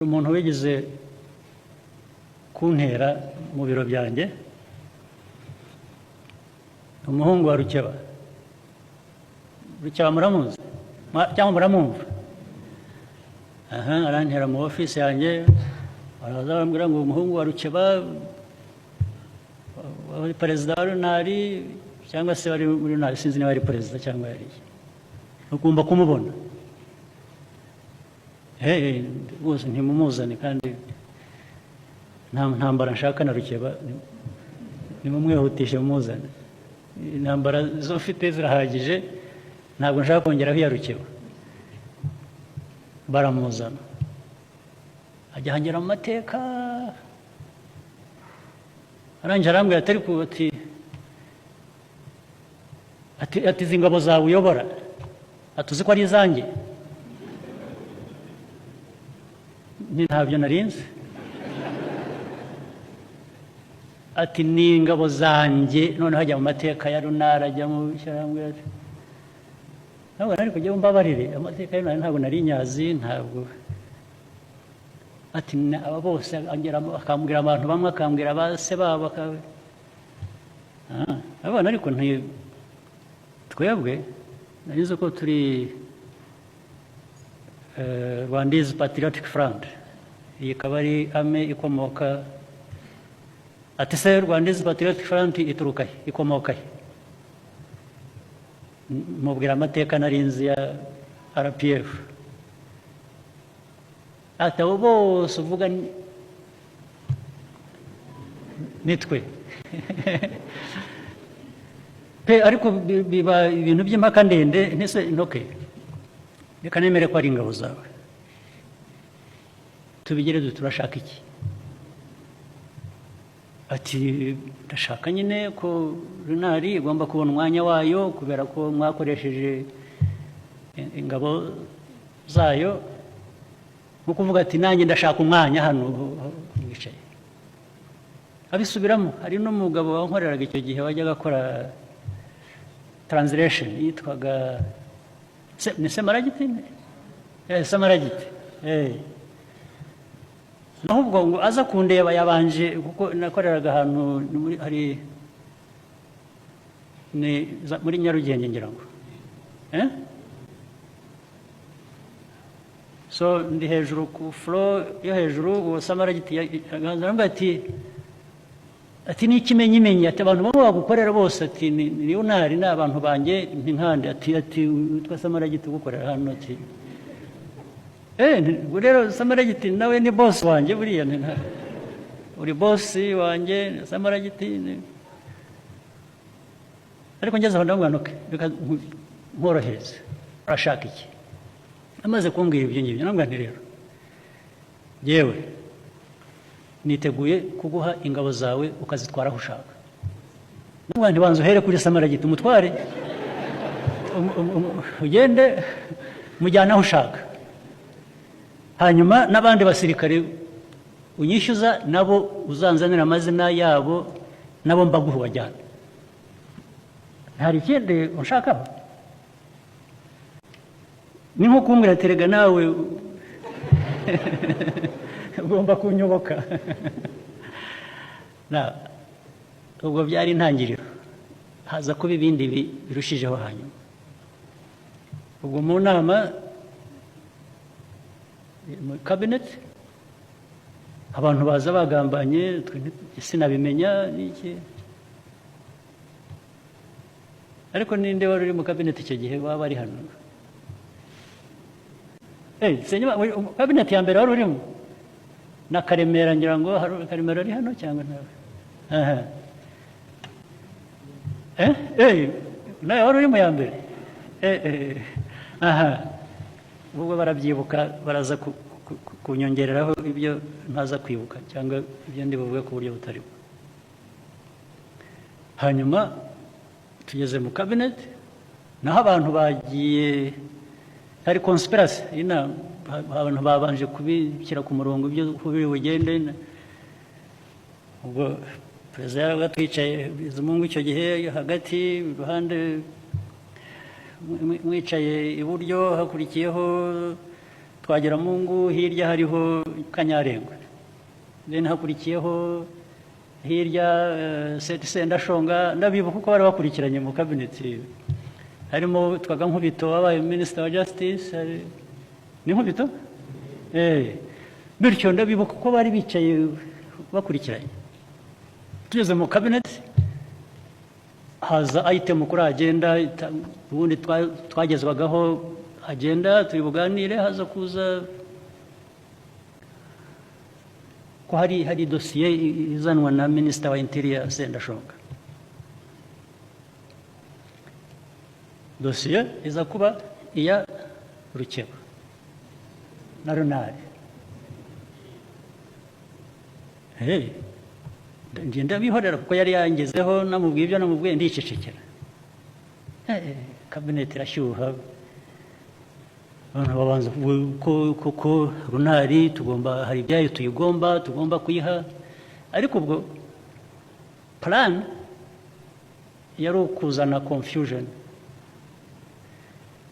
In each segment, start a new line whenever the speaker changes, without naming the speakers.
umuntu wigeze kuntera mu biro byanjye umuhungu wa Rukeba muramuzi cyangwa muramumva arantera mu office yanjye araza arambwira ngo umuhungu wa Rukeba wari perezida wa runari cyangwa se wari muri runari sinzi niba ari perezida cyangwa yari ugomba kumubona rwose ntimumuzane kandi nta ntambara nshaka na Rukeba nimumwihutishe mumuzane intambara zo mfite zirahagije ntabwo nshaka kongeraho iya Rukeba baramuzana ajya hangera mu mateka arangije arambwira ati izi ngabo zawe uyobora atuzi ko ari izanjye ntabyo narinze ati ni ingabo zanjye noneho ajya mu mateka ya runara ajya mu shyirambwira ntabwo nari kujya mbabarire amateka ya runara ntabwo nari nyazi ntabwo ati aba bose akambwira abantu bamwe akambwira base babo abana ariko twebwe narize ko turi Rwandese Patriotic Front iyi ikaba ari ame ikomoka ati se Rwandese Patriotic Front ituruka ikomoka mubwira amateka narinzi ya RPF ati abo bose uvuga nitwe ariko biba ibintu by'impaka ndende ntese ntoke reka nemere ko ari ingabo zawe tubigire turashaka iki ati ndashaka nyine ko runari igomba kubona umwanya wayo kubera ko mwakoresheje ingabo zayo nko kuvuga ati nanjye ndashaka umwanya hano wicaye abisubiramo hari n'umugabo wankoreraga icyo gihe wajyaga akora translation yitwaga ni Semaragiti Semaragiti naho ubwo ngo aza kundeba yabanje kuko nakoreraga ahantu hari muri Nyarugenge ngira ngo so ndi hejuru ku floor yo hejuru uwo Semaragiti aganza ati ni ikimenyimenyi ati abantu bamwe bagukorera bose ati ni unari n'abantu banjye nkande ati witwa Semaragiti gukorera hano ati rero Semaragiti nawe ni boss wanjye buriya uri boss wanjye Semaragiti ariko ngeze aho ndamwanoke reka nkorohereze urashaka iki amaze kumbwira ibyo ngibyo nambwa nti rero yewe niteguye kuguha ingabo zawe ukazitwara aho ushaka nambwa nti banza uhere kuri Semaragiti umutware ugende mujyana aho ushaka hanyuma n'abandi basirikare unyishyuza nabo uzanzanira amazina yabo nabo mbaguha wajyana hari ikindi unshakaho ni nko kumbwira terega nawe ugomba kunyoboka ubwo byari intangiriro haza kuba ibindi birushijeho hanyuma ubwo mu nama mu cabinet abantu baza bagambanye sinabimenya n'iki ariko ninde wari uri mu cabinet icyo gihe waba ari hano cabinet ya mbere wari urimo na Karemera ngira ngo Karemera ari hano cyangwa nawe nawe wari urimo ya mbere ubwo barabyibuka baraza kunyongereraho ibyo ntaza kwibuka cyangwa ibyo ndi buvuge ku buryo butari bwo hanyuma tugeze mu cabinet naho abantu bagiye hari conspiracy abantu babanje kubishyira ku murongo ibyo biri bugende ubwo perezida yari twicaye Bizimungu icyo gihe hagati iruhande mwicaye iburyo hakurikiyeho Twagiramungu, hirya hariho Kanyarengwe, then hakurikiyeho hirya Sendashonga, ndabibuka kuko bari bakurikiranye mu cabinet, harimo twaga Nkubito wabaye Minister wa Justice, ni Nkubito bityo ndabibuka ko bari bicaye bakurikiranye. Tugeze mu cabinet haza item kuri agenda, ubundi twagezwagaho agenda turi buganire, haza kuza ko hari dosiye izanwa na Minister wa Interior Sendashonga. Dosiye iza kuba iya Rukeba na Runari. Ngenda bihorera kuko yari yangezeho, namubwiye ibyo namubwiye ndicecekera. Cabinet irashyuha, abantu babanza kuko Runari tugomba, hari ibyayo tugomba kuyiha, ariko ubwo plan yari ukuzana confusion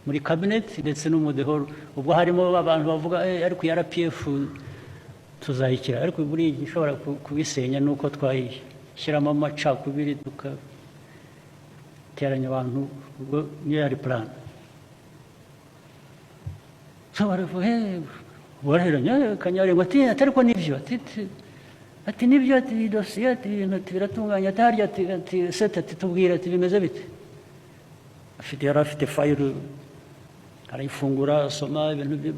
muri cabinet ndetse no mu the whole. Ubwo harimo abantu bavuga ariko ya RPF tuzayikira, ariko buri gishobora kubisenya nuko twayishyiramo amacakubiri tukateranya abantu. Ubwo niyo yari plan. Baraheranya Kanyarengwe ati ariko nibyo, ati nibyo, ati dosiye, ati ibintu biratunganya, atarya, ati seta, ati tubwira, ati bimeze bite. Yari afite file, arayifungura asoma ibintu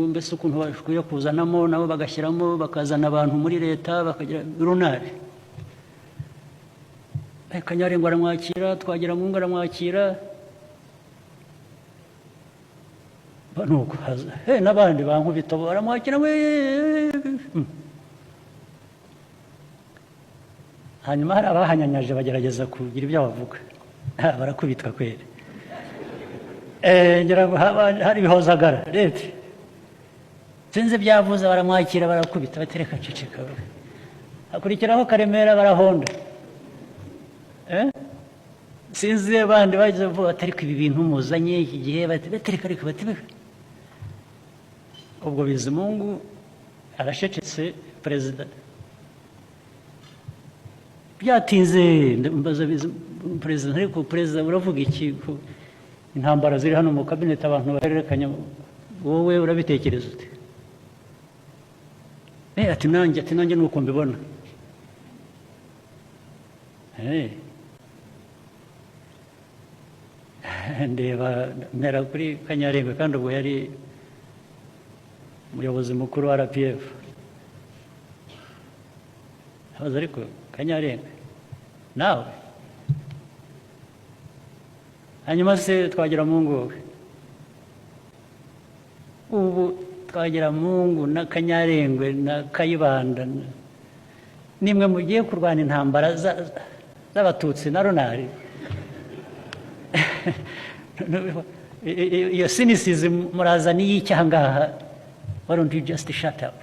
mbese ukuntu bakwiye kuzanamo, nabo bagashyiramo, bakazana abantu muri leta, bakagira Runari. Kanyarengwe aramwakira, Twagiramungu aramwakira, nuko haza n'abandi ba Nkubito baramwakira. Hanyuma hari abahanyanyaje bagerageza kugira ibyo bavuga, barakubitwa kweri. Ngira ngo hari bihozagara leta sinzi byavuze, baramwakira barakubita, batereka ceceka. Hakurikiraho Karemera barahonda, sinzi abandi bagize vuba atariko ibi bintu muzanye iki gihe, batereka ariko batibeka. Ubwo Bizimungu arashecetse, perezida byatinze, mbaza perezida, ariko perezida uravuga iki? Intambara ziri hano mu cabinet, abantu bahererekanya, wowe urabitekereza ute? Ati nanjye nuko mbibona. Ndeba mera kuri Kanyarengwe, kandi ubwo yari umuyobozi mukuru wa RPF. Habaza ariko Kanyarengwe nawe. Hanyuma se Twagiramungu, ubu Twagiramungu na Kanyarengwe na Kayibanda nimwe mugiye kurwana intambara z'abatutsi na Runari? Iyo cynicism murazaniye icyaha ngaha. Why don't you just shut up?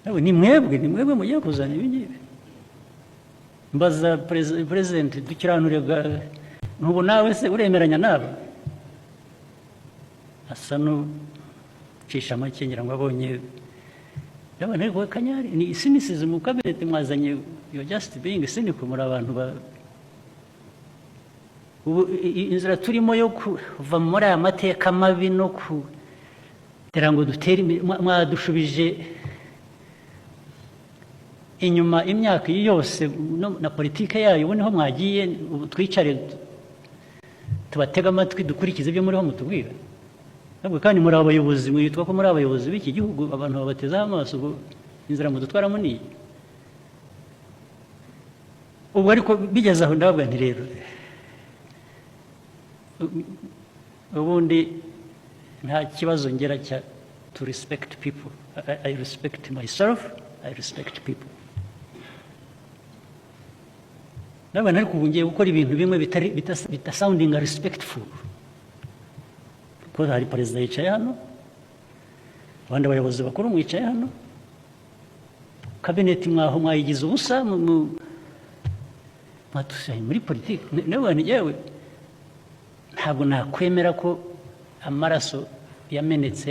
Ni mwebwe mugiye kuzana ibi ngibi. Mbaza president dukiranurega, nubu nawe se uremeranya nabo? Asa n'ucisha make, ngira ngo abonye yabone ko Kanyari ni cynicism mu cabinet mwazanye. You're just being cynical muri abantu ba. Ubu inzira turimo yo kuva muri aya mateka mabi no kugira ngo dutere, mwadushubije inyuma imyaka yose na politike yayo. Ubu niho mwagiye, twicare tubatega amatwi dukurikize ibyo muriho mutubwira. Ntabwo kandi muri abayobozi, mwitwa ko muri abayobozi b'iki gihugu, abantu babatezaho amaso. Ubu inzira mudutwaramo niyi. Ubwo ariko bigeze aho ndavuga nti rero ubundi nta kibazo ngera cya to respect people. I respect myself, I respect people. Nabana ariko ubu ngiye gukora ibintu bimwe bita sounding respectful. Kuko hari perezida yicaye hano, abandi bayobozi bakuru mwicaye hano, cabinet mwaho mwayigize ubusa, mwatusaye muri politiki. Nabana yewe ntabwo nakwemera ko amaraso yamenetse